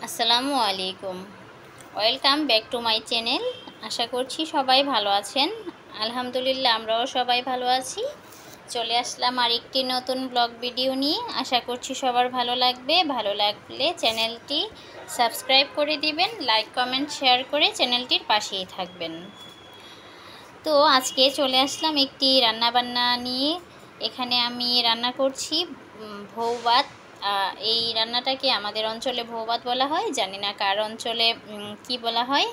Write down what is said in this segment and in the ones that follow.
আসসালামু আলাইকুম, welcome back to my channel. আশা করছি সবাই ভালো আছেন। আলহামদুলিল্লাহ আমরাও সবাই ভালো আছি। চলে আসলাম আর একটি নতুন ব্লগ ভিডিও নিয়ে। আশা করছি সবার ভালো লাগবে। ভালো লাগলে চ্যানেলটি সাবস্ক্রাইব করে দিবেন, লাইক কমেন্ট শেয়ার করে চ্যানেলটির পাশেই থাকবেন। তো আজকে চলে আসলাম একটি রান্নাবান্না নিয়ে। এখানে আমি রান্না করছি ভৌভাত। এই রান্নাটাকে আমাদের অঞ্চলে ভৌভাত বলা হয়, জানি না কার অঞ্চলে কি বলা হয়,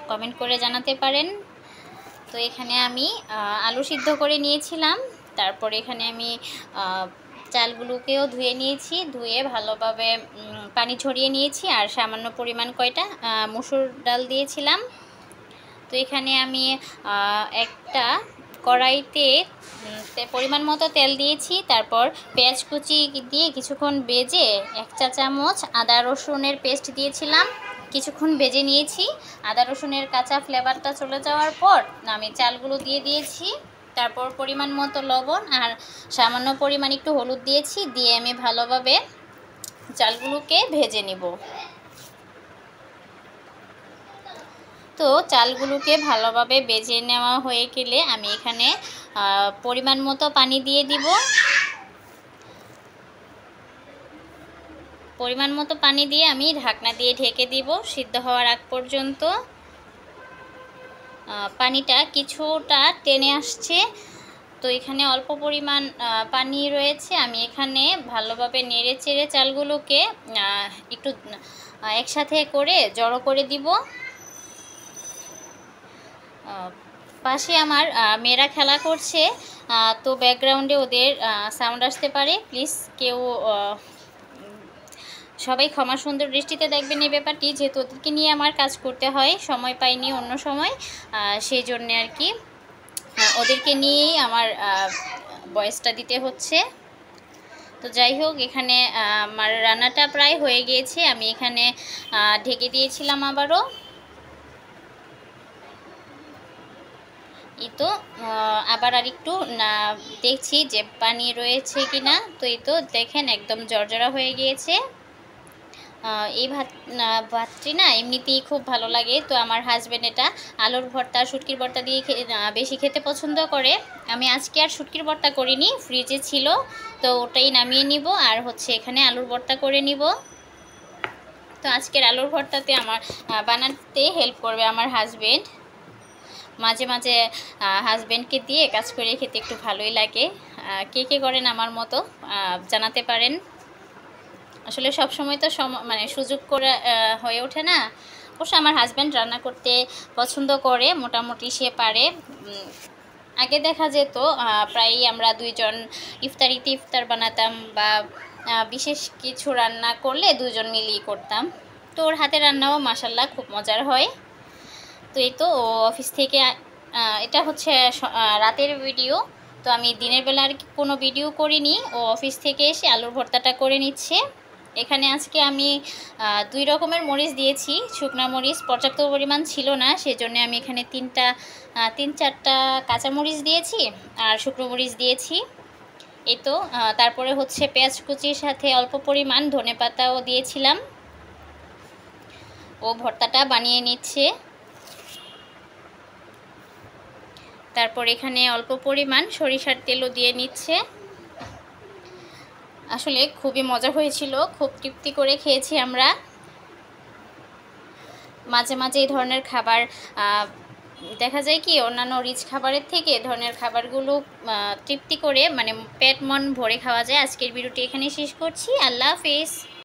কমেন্ট করে জানাতে পারেন। তো এখানে আমি আলু সিদ্ধ করে নিয়েছিলাম। তারপরে এখানে আমি চালগুলোকেও ধুয়ে নিয়েছি, ধুয়ে ভালোভাবে পানি ঝরিয়ে নিয়েছি। আর সামান্য পরিমাণ কয়টা মসুর ডাল দিয়েছিলাম। তো এখানে আমি একটা কড়াইতে পরিমাণ মতো তেল দিয়েছি। তারপর পেঁয়াজ কুচি দিয়ে কিছুক্ষণ ভেজে 1 চা চামচ আদা রসুনের পেস্ট দিয়েছিলাম, কিছুক্ষণ ভেজে নিয়েছি। আদা রসুনের কাঁচা ফ্লেভারটা চলে যাওয়ার পর আমি চালগুলো দিয়ে দিয়েছি। তারপর পরিমাণ মতো লবণ আর সামান্য পরিমাণ একটু হলুদ দিয়েছি, দিয়ে আমি ভালোভাবে চালগুলোকে ভেজে নেব। তো চালগুলোকে ভালোভাবে ভেজে নেওয়া হয়ে গেলে আমি এখানে পরিমাণ মতো পানি দিয়ে দিব। পরিমাণ মতো পানি দিয়ে আমি ঢাকনা দিয়ে ঢেকে দিব সিদ্ধ হওয়ার আগ পর্যন্ত। পানিটা কিছুটা টেনে আসছে, তো এখানে অল্প পরিমাণ পানি রয়েছে। আমি এখানে ভালোভাবে নেড়ে চেড়ে চালগুলোকে একটু একসাথে করে জড়ো করে দিব। পাশে আমার মেয়েরা খেলা করছে, তো ব্যাকগ্রাউন্ডে ওদের সাউন্ড আসতে পারে। প্লিজ কেউ সবাই ক্ষমা সুন্দর দৃষ্টিতে দেখবেন এই ব্যাপারটি, যেহেতু ওদেরকে নিয়ে আমার কাজ করতে হয়, সময় পাইনি অন্য সময়, সেই জন্যে আর কি ওদেরকে নিয়েই আমার ভয়েসটা দিতে হচ্ছে। তো যাই হোক, এখানে আমার রান্নাটা প্রায় হয়ে গিয়েছে। আমি এখানে ঢেকে দিয়েছিলাম আবারও। এই তো আবার আর একটু দেখছি যে পানি রয়েছে কি না। তো এই তো দেখেন একদম জর্জরা হয়ে গিয়েছে। এই ভাতটি না এমনিতেই খুব ভালো লাগে। তো আমার হাজব্যান্ড এটা আলুর ভর্তা, শুটকির ভর্তা দিয়ে বেশি খেতে পছন্দ করে। আমি আজকে আর শুটকির ভর্তা করিনি, ফ্রিজে ছিল, তো ওটাই নামিয়ে নিব। আর হচ্ছে এখানে আলুর ভর্তা করে নিব। তো আজকের আলুর ভর্তাতে আমার বানাতে হেল্প করবে আমার হাজব্যান্ড। মাঝে মাঝে হাজব্যান্ডকে দিয়ে কাজ করে খেতে একটু ভালোই লাগে। কে কে করেন আমার মতো জানাতে পারেন। আসলে সব সময় তো মানে সুযোগ করে হয়ে ওঠে না। অবশ্য আমার হাজব্যান্ড রান্না করতে পছন্দ করে, মোটামুটি সে পারে। আগে দেখা যেত প্রায়ই আমরা দুইজন ইফতারিতে ইফতার বানাতাম বা বিশেষ কিছু রান্না করলে দুজন মিলিয়ে করতাম। তো ওর হাতে রান্নাও মাশাল্লাহ খুব মজার হয়। তো এই তো অফিস থেকে এটা হচ্ছে রাতের ভিডিও। তো আমি দিনের বেলা আর কোনো ভিডিও করিনি। ও অফিস থেকে এসে আলুর ভর্তাটা করে নিচ্ছে। এখানে আজকে আমি 2 রকমের মরিচ দিয়েছি। শুকনা মরিচ পর্যাপ্ত পরিমাণ ছিল না, সেজন্য আমি এখানে 3-4টা কাঁচা মরিচ দিয়েছি আর শুকনো মরিচ দিয়েছি। এই তো তারপরে হচ্ছে পেঁয়াজ কুচির সাথে অল্প পরিমাণ ধনেপাতাও দিয়েছিলাম। ও ভর্তাটা বানিয়ে নিচ্ছে। তারপর এখানে অল্প পরিমাণ সরিষার তেলও দিয়ে নিচ্ছে। আসলে খুবই মজা হয়েছিল, খুব তৃপ্তি করে খেয়েছি আমরা। মাঝে মাঝে এই ধরনের খাবার দেখা যায় কি অন্যান্য রিচ খাবারের থেকে এ ধরনের খাবারগুলো তৃপ্তি করে মানে পেট মন ভরে খাওয়া যায়। আজকের ভিডিওটি এখানেই শেষ করছি। আল্লাহ হাফেজ।